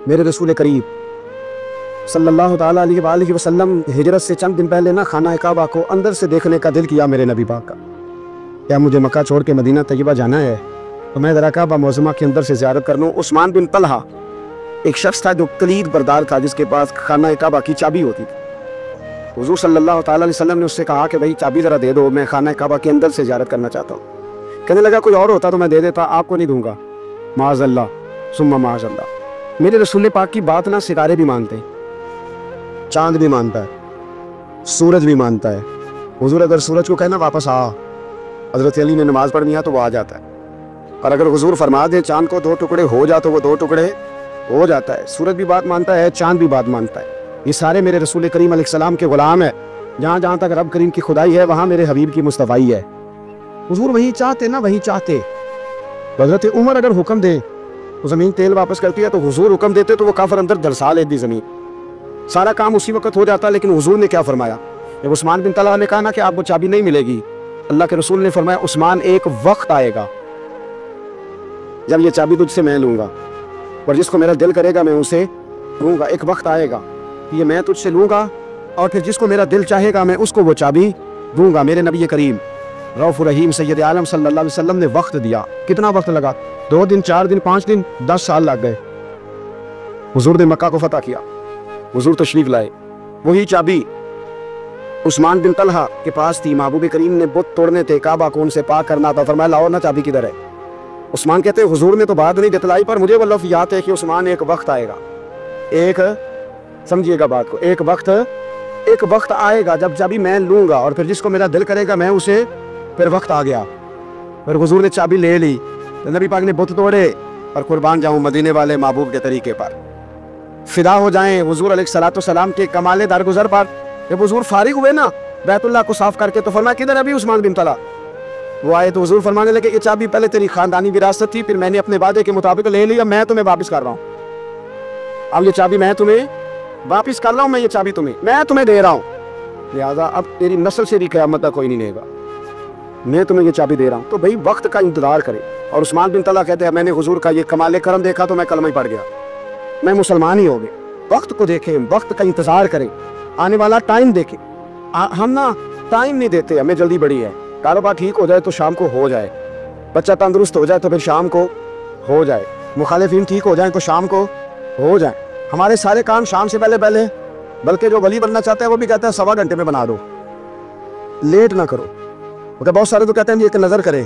میرے رسول کریم صلی اللہ تعالیٰ علیہ وسلم ہجرت سے چند دن پہلے نا خانہ کعبہ کو اندر سے دیکھنے کا دل کیا میرے نبی پاک کا. کیا مجھے مکہ چھوڑ کے مدینہ طیبہ جانا ہے تو میں ذرا کعبہ معظمہ کے اندر سے زیارت کر لوں. عثمان بن طلحہ ایک شخص تھا جو کلید بردار تھا، جس کے پاس خانہ کعبہ کی چابی ہوتی تھی. حضور صلی اللہ تعالیٰ علیہ وسلم نے اس سے کہا کہ بھائی چابی ذرا دے دو، میں خانہ کعبہ کے اندر سے زیارت کرنا چاہتا ہوں. کہنے لگا کوئی اور ہوتا تو میں دے دیتا، آپ کو نہیں دوں گا. معاذ اللہ ثم معاذ اللہ. میرے رسول پاک کی بات نہ ستارے بھی مانتے ہیں، چاند بھی مانتا ہے، سورج بھی مانتا ہے. حضور اگر سورج کو کہنا واپس آ، حضرت علی نے نماز پڑھنی ہے تو وہ آ جاتا ہے. اور اگر حضور فرما دے چاند کو 2 ٹکڑے ہو جا تو وہ 2 ٹکڑے ہو جاتا ہے. سورج بھی بات مانتا ہے، چاند بھی بات مانتا ہے. یہ سارے میرے رسول کریم علیہ السلام کے غلام ہیں. جہاں جہاں تک رب کریم کی خدائی ہے وہاں میرے حبیب کی مصطفائی ہے. حضور وہیں چاہتے نا، وہیں چاہتے. حضرت عمر اگر حکم دے تو زمین تیل واپس کرتی ہے، تو حضور حکم دیتے تو وہ کافر اندر دھڑسا لیتی زمین. سارا کام اسی وقت ہو جاتا. لیکن حضور نے کیا فرمایا؟ جب عثمان بن طلحہ نے کہا نا کہ آپ کو چابی نہیں ملے گی، اللہ کے رسول نے فرمایا عثمان ایک وقت آئے گا جب یہ چابی تجھ سے میں لوں گا، اور جس کو میرا دل کرے گا میں اسے لوں گا. ایک وقت آئے گا یہ میں تجھ سے لوں گا، اور پھر جس کو میرا دل چاہے گا میں اس کو وہ چابی دوں گا. میرے نبی کریم رؤوف الرحیم سید عالم صلی اللہ علیہ وسلم نے وقت دیا. کتنا وقت لگا؟ 2 دن، 4 دن، 5 دن، 10 سال لگ گئے. حضور نے مکہ کو فتح کیا، حضور تشریف لائے. وہی چابی عثمان بن طلحہ کے پاس تھی. محبوب کریم نے بت توڑنے تھے، کعبہ کو ان سے پاک کرنا تھا. فرمایا لاؤ نا چابی کدھر ہے؟ عثمان کہتے ہیں حضور نے تو بات نہیں بتلائی، پر مجھے وہ لفظ یاد ہے کہ عثمان ایک وقت آئے گا. ایک سمجھیے گا بات کو، ایک وقت آئے گا جب چابی میں لوں گا، اور پھر جس کو میرا دل کرے گا میں اسے. پھر وقت آ گیا، پھر حضور نے چابی لے لی. نبی پاک نے بت توڑے، اور قربان جاؤں مدینے والے محبوب کے طریقے پر فدا ہو جائیں حضور علیہ الصلوۃ والسلام کے کمال درگزر پر. جب حضور فارغ ہوئے نا بیت اللہ کو صاف کر کے، تو فرمایا کدھر ابھی عثمان بن طلحہ؟ وہ آئے تو حضور فرمانے لگے یہ چابی پہلے تیری خاندانی وراثت تھی، پھر میں نے اپنے وعدے کے مطابق لے لیا، میں تمہیں واپس کر رہا ہوں. اب یہ چابی میں تمہیں واپس کر رہا ہوں، میں یہ چابی میں تمہیں دے رہا ہوں. لہٰذا اب تیری نسل سے بھی قیامت تک کوئی نہیں لے گا، میں تمہیں یہ چابی دے رہا ہوں. تو بھائی وقت کا انتظار کرے. اور عثمان بن طلحہ کہتے ہیں میں نے حضور کا یہ کمال کرم دیکھا تو میں کلمہ ہی پڑھ گیا، میں مسلمان ہی ہو گیا. وقت کو دیکھیں، وقت کا انتظار کریں، آنے والا ٹائم دیکھیں. ہم نا ٹائم نہیں دیتے، ہمیں جلدی بڑی ہے. کاروبار ٹھیک ہو جائے تو شام کو ہو جائے، بچہ تندرست ہو جائے تو پھر شام کو ہو جائے، مخالفین ٹھیک ہو جائیں تو شام کو ہو جائیں. ہمارے سارے کام شام سے پہلے، بلکہ جو ولی بننا چاہتا ہے وہ بھی کہتا ہے 1.25 گھنٹے میں بنا دو، لیٹ نہ کرو. بہت سارے تو کہتے ہیں ایک نظر کرے.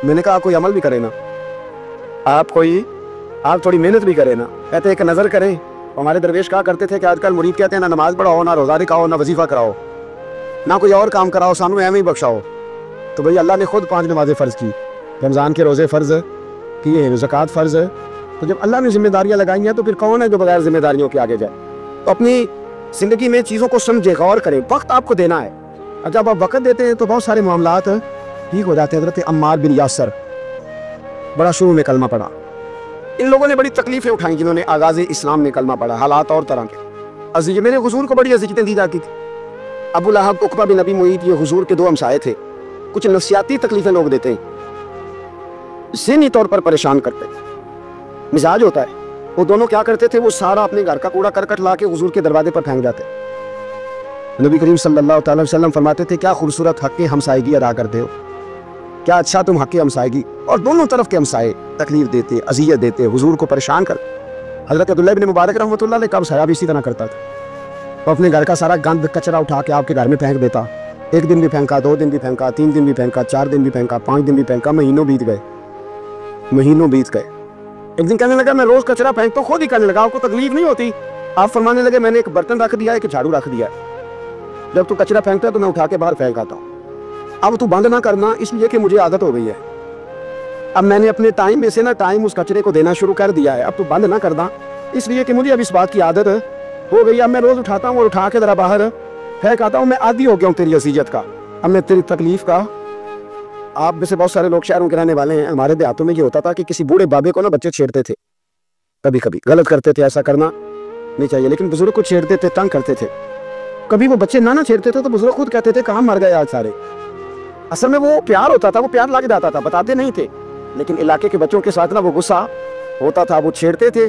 میں نے کہا آپ کوئی عمل بھی کرے نا، آپ تھوڑی محنت بھی کرے نا. کہتے ہیں ایک نظر کریں. ہمارے درویش کہا کرتے تھے کہ آج کل مرید کہتے ہیں نہ نماز پڑھاؤ، نہ روزہ رکھاؤ، نہ وظیفہ کراؤ، نہ کوئی اور کام کراؤ، سانو ایویں ہی بخشاؤ. تو بھئی اللہ نے خود 5 نمازیں فرض کی، رمضان کے روزے فرض کیے ہیں، زکوٰۃ فرض. تو جب اللہ نے ذمہ داریاں لگائی ہیں تو پھر کون ہے جو بغیر ذمہ داریوں کے آگے جائے؟ تو اپنی زندگی میں چیزوں کو سمجھے، غور کریں. وقت آپ کو دینا ہے، اور جب آپ وقت دیتے ہیں تو بہت سارے معاملات ٹھیک ہو جاتے ہیں. حضرت عمار بن یاسر بڑا شروع میں کلمہ پڑھا. ان لوگوں نے بڑی تکلیفیں اٹھائیں جنہوں نے آغاز اسلام میں کلمہ پڑھا. حالات اور طرح کے میرے حضور کو بڑی اذیتیں دی جاتی تھی. ابو لہب، عقبہ بن ابی معیط، یہ حضور کے 2 ہمسائے تھے. کچھ نفسیاتی تکلیفیں لوگ دیتے ہیں، ذہنی طور پر پریشان کرتے ہیں، مزاج ہوتا ہے. وہ دونوں کیا کرتے تھے؟ وہ سارا اپنے گھر کا کوڑا کرکٹ لا کے حضور کے دروازے پر پھینک جاتے. نبی کریم صلی اللہ تعالی وسلم فرماتے تھے کیا خوبصورت حق ہمسائیگی ادا کرتے ہو، کیا اچھا تم حق ہمسائیگی. اور دونوں طرف کے ہمسائے تکلیف دیتے، اذیت دیتے، حضور کو پریشان کر. حضرت عبداللہ بن مبارک رحمۃ اللہ علیہ کا ہمسایہ بھی اسی طرح کرتا تھا. وہ اپنے گھر کا سارا گند کچرا اٹھا کے آپ کے گھر میں پھینک دیتا. 1 دن بھی پھینکا، 2 دن بھی پھینکا، 3 دن بھی پھینکا، 4 دن بھی پھینکا، 5 دن بھی پھینکا. مہینوں بیت گئے. ایک دن کہنے لگا میں روز کچرا پھینکتا ہوں. خود ہی کہنے لگا آپ کو تکلیف نہیں ہوتی؟ آپ فرمانے لگے میں نے ایک برتن رکھ دیا ہے، ایک جھاڑو رکھ دیا ہے، جب تو کچرا پھینکتا ہے تو میں اٹھا کے باہر پھینک آتا ہوں. اب تو بند نہ کرنا، اس لیے کہ مجھے عادت ہو گئی ہے. اب میں نے اپنے ٹائم میں سے نا ٹائم اس کچرے کو دینا شروع کر دیا ہے. اب تو بند نہ کرنا، اس لیے کہ مجھے اب اس بات کی عادت ہو گئی. اب میں روز اٹھاتا ہوں اور اٹھا کے ذرا باہر پھینک آتا ہوں. میں عادی ہو گیا ہوں تیری اذیت کا، اب میں تیری تکلیف کا. آپ میں سے بہت سارے لوگ شہروں کے رہنے والے ہیں. ہمارے دیہاتوں میں یہ ہوتا تھا کہ کسی بوڑھے بابے کو نا بچے چھیڑتے تھے، کبھی کبھی غلط کرتے تھے، ایسا کرنا نہیں چاہیے، لیکن بزرگ کو چھیڑتے تھے، تنگ کرتے تھے. کبھی وہ بچے نہ چھیڑتے تھے تو بزرگ خود کہتے تھے کہاں مر گئے آج سارے. اصل میں وہ پیار ہوتا تھا، وہ پیار لگ جاتا تھا، بتاتے نہیں تھے، لیکن علاقے کے بچوں کے ساتھ نا وہ غصہ ہوتا تھا، وہ چھیڑتے تھے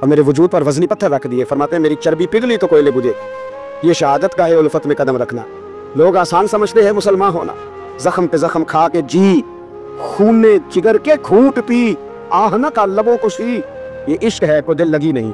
اور میرے وجود پر وزنی پتھر رکھ دیے. فرماتے ہیں میری چربی پگھلی تو کوئلے بجھے. یہ شہادت گاہ الفت میں قدم رکھنا. لوگ آسان سمجھتے ہیں مسلمان ہونا. زخم پہ زخم کھا کے جی، خون نے جگر کے گھونٹ پی، آہنہ کا لبوں کو سی. یہ عشق ہے، کوئی دل لگی نہیں.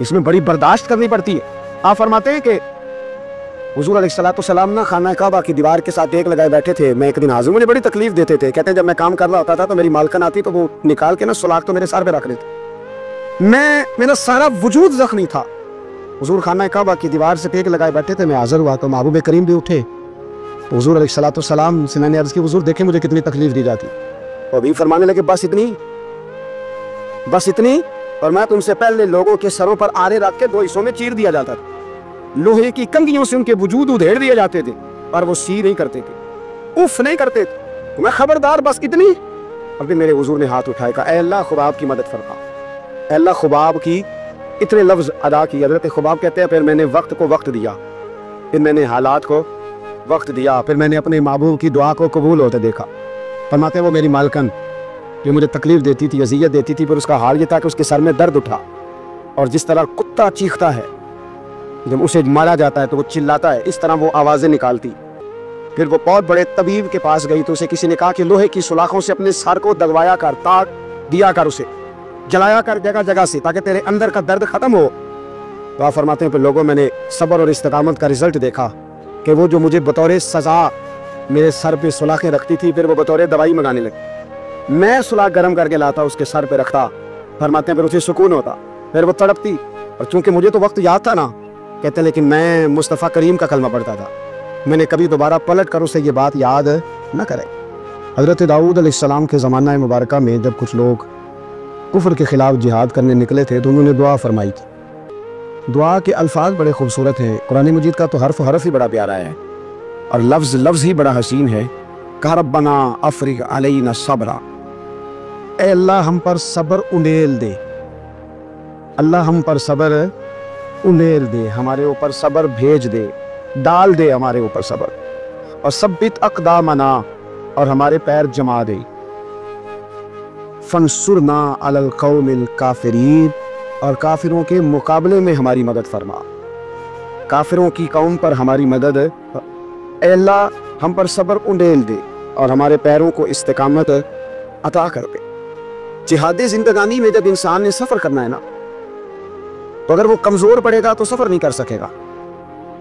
اس میں بڑی برداشت کرنی پڑتی ہے. آپ فرماتے ہیں کہ حضور علیہ السلام نا خانہ کعبہ کی دیوار کے ساتھ ایک لگائے بیٹھے تھے. میں ایک دن حاضر، مجھے بڑی تکلیف دیتے تھے. کہتے ہیں جب میں کام کر رہا ہوتا تھا تو میری مالکن آتی تو وہ نکال کے نا سلاخ تو میرے سر پہ رکھ لیتے. میرا سارا وجود زخمی تھا. حضور خانہ کعبہ کی دیوار سے ایک لگائے بیٹھے تھے. میں حاضر ہوا تو محبوب کریم بھی اٹھے. حضور علیہ السلام سے میں نے عرض کی حضور دیکھیں مجھے کتنی تکلیف دی جاتی. اور ابھی فرمانے لگے بس اتنی. اور میں تم سے پہلے لوگوں کے سروں پر آرے رکھ کے 2 حصوں میں چیر دیا جاتا تھا. لوہے کی کنگھیوں سے ان کے وجود ادھیڑ دیے جاتے تھے اور وہ سی نہیں کرتے تھے، اف نہیں کرتے تھے. میں خبردار بس اتنی. اور پھر میرے حضور نے ہاتھ اٹھائے کہا اے اللہ خباب کی مدد فرما. اے اللہ خباب کی اتنے لفظ ادا کی. حضرت خباب کہتے ہیں پھر میں نے وقت کو وقت دیا، پھر میں نے حالات کو وقت دیا، پھر میں نے اپنے محبوب کی دعا کو قبول ہوتے دیکھا. فرماتے ہیں وہ میری مالکن جو مجھے تکلیف دیتی تھی، اذیت دیتی تھی، پھر اس کا حال یہ تھا کہ اس کے سر میں درد اٹھا. اور جس طرح کتا چیختا ہے جب اسے مارا جاتا ہے تو وہ چلاتا ہے، اس طرح وہ آوازیں نکالتی. پھر وہ بہت بڑے طبیب کے پاس گئی تو اسے کسی نے کہا کہ لوہے کی سلاخوں سے اپنے سر کو دگوایا کر، تاک دیا کر، اسے جلایا کر جگہ جگہ سے تاکہ تیرے اندر کا درد ختم ہو. تو آپ فرماتے ہیں پھر لوگوں میں نے صبر اور استقامت کا رزلٹ دیکھا کہ وہ جو مجھے بطور سزا میرے سر پہ سلاخیں رکھتی تھی پھر وہ بطور دوائی منگانے لگی. میں سلاخ گرم کر کے لاتا اس کے سر پہ رکھتا. فرماتے ہیں پھر اسے سکون ہوتا، پھر وہ تڑپتی. اور چونکہ مجھے تو وقت یاد تھا نا، کہتے ہیں لیکن میں مصطفیٰ کریم کا کلمہ پڑھتا تھا، میں نے کبھی دوبارہ پلٹ کر اسے یہ بات یاد نہ کرے. حضرت داؤد علیہ السلام کے زمانہ مبارکہ میں جب کچھ لوگ کفر کے خلاف جہاد کرنے نکلے تھے تو انہوں نے دعا فرمائی تھی. دعا کے الفاظ بڑے خوبصورت ہیں. قرآن مجید کا تو حرف ہی بڑا پیارا ہے اور لفظ ہی بڑا حسین ہے. کہ ربنا افرغ علینا صبرا، اے اللہ ہم پر صبر انیل دے. اللہ ہم پر صبر انیل دے، ہمارے اوپر صبر بھیج دے، ڈال دے ہمارے اوپر صبر. اور ثبت اقدامنا، اور ہمارے پیر جما دے. فانصرنا علی القوم الکافرین، اور کافروں کے مقابلے میں ہماری مدد فرما. کافروں کی قوم پر ہماری مدد. اے اللہ ہم پر صبر انڈیل دے اور ہمارے پیروں کو استقامت عطا کر دے. جہاد زندگانی میں جب انسان نے سفر کرنا ہے نا، تو اگر وہ کمزور پڑے گا تو سفر نہیں کر سکے گا،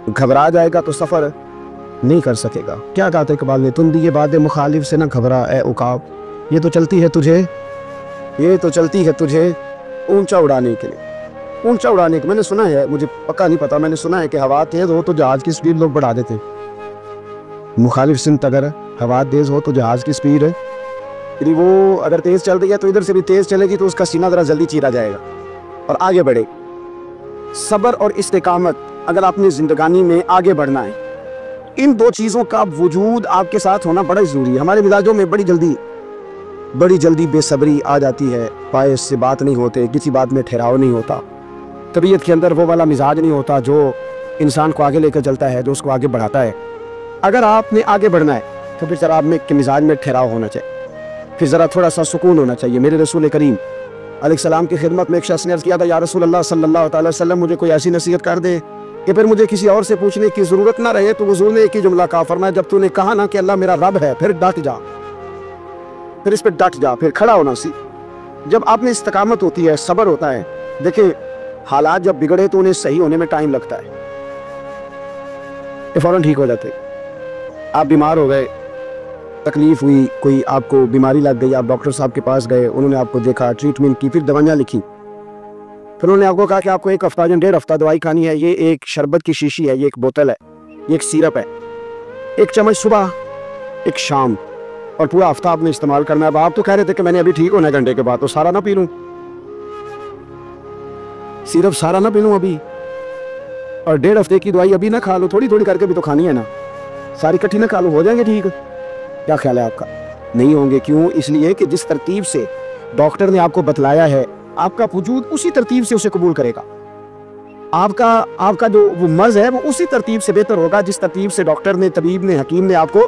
گھبرا جائے گا تو سفر نہیں کر سکے گا. کیا کہتے اقبال نے، تم دیے باد مخالف سے نہ گھبرا اے عقاب، یہ تو چلتی ہے تجھے اونچا اڑانے کے لیے. اونچا اڑانے کے میں نے سنا ہے، مجھے پکا نہیں پتا، میں نے سنا ہے کہ ہوا تیز ہو تو جہاز کی سپیڈ لوگ بڑھا دیتے. مخالف سمت اگر ہوا تیز ہو تو جہاز کی سپیڈ یعنی وہ اگر تیز چل رہی ہے تو ادھر سے بھی تیز چلے گی تو اس کا سینہ ذرا جلدی چیرا جائے گا اور آگے بڑھے. صبر اور استقامت اگر آپ نے زندگانی میں آگے بڑھنا ہے، ان 2 چیزوں کا وجود آپ کے ساتھ ہونا بڑا ضروری ہے. ہمارے مزاجوں میں بڑی جلدی بے صبری آ جاتی ہے، باعث سے بات نہیں ہوتے، کسی بات میں ٹھہراؤ نہیں ہوتا، طبیعت کے اندر وہ والا مزاج نہیں ہوتا جو انسان کو آگے لے کر چلتا ہے، جو اس کو آگے بڑھاتا ہے. اگر آپ نے آگے بڑھنا ہے تو پھر ذرا آپ میں کے مزاج میں ٹھہراؤ ہونا چاہیے، پھر ذرا تھوڑا سا سکون ہونا چاہیے. میرے رسول کریم علیہ السلام کی خدمت میں ایک شخص نے عرض کیا تھا یا رسول اللہ صلی اللہ تعالی وسلم مجھے کوئی ایسی نصیحت کر دے کہ پھر مجھے کسی اور سے پوچھنے کی ضرورت نہ رہے. تو حضور نے ایک ہی جملہ کہا، فرمایا جب تو نے کہا نا کہ اللہ میرا رب ہے پھر ڈٹ جا، پھر اس پہ ڈٹ جا، پھر کھڑا ہونا سی. جب آپ میں استقامت ہوتی ہے، صبر ہوتا ہے، دیکھیں حالات جب بگڑے تو انہیں صحیح ہونے میں ٹائم لگتا ہے، یہ فوراً ٹھیک ہو جاتے. آپ بیمار ہو گئے، تکلیف ہوئی، کوئی آپ کو بیماری لگ گئی، آپ ڈاکٹر صاحب کے پاس گئے، انہوں نے آپ کو دیکھا، ٹریٹمنٹ کی، پھر دوائیاں لکھی، پھر انہوں نے آپ کو کہا کہ آپ کو 1 ہفتہ یا 1.5 ہفتہ دوائی کھانی ہے. یہ ایک شربت کی شیشی ہے، یہ ایک بوتل ہے، یہ ایک سیرپ ہے، 1 چمچ صبح 1 شام، اور پورا ہفتہ آپ نے استعمال کرنا ہے. اب آپ تو کہہ رہے تھے کہ میں نے ابھی ٹھیک ہونا ہے گھنٹے کے بعد، تو سارا نہ پی لوں سیرپ، سارا نہ پی لوں ابھی، اور 1.5 ہفتے کی دوائی ابھی نہ کھا لو، تھوڑی تھوڑی کر کے بھی تو کھانی ہے نا، ساری کٹھی نہ کھا لو، ہو جائیں گے ٹھیک؟ کیا خیال ہے آپ کا؟ نہیں ہوں گے. کیوں؟ اس لیے کہ جس ترتیب سے ڈاکٹر نے آپ کو بتلایا ہے آپ کا وجود اسی ترتیب سے اسے قبول کرے گا. آپ کا جو وہ مرض ہے وہ اسی ترتیب سے بہتر ہوگا جس ترتیب سے ڈاکٹر نے، طبیب نے، حکیم نے آپ کو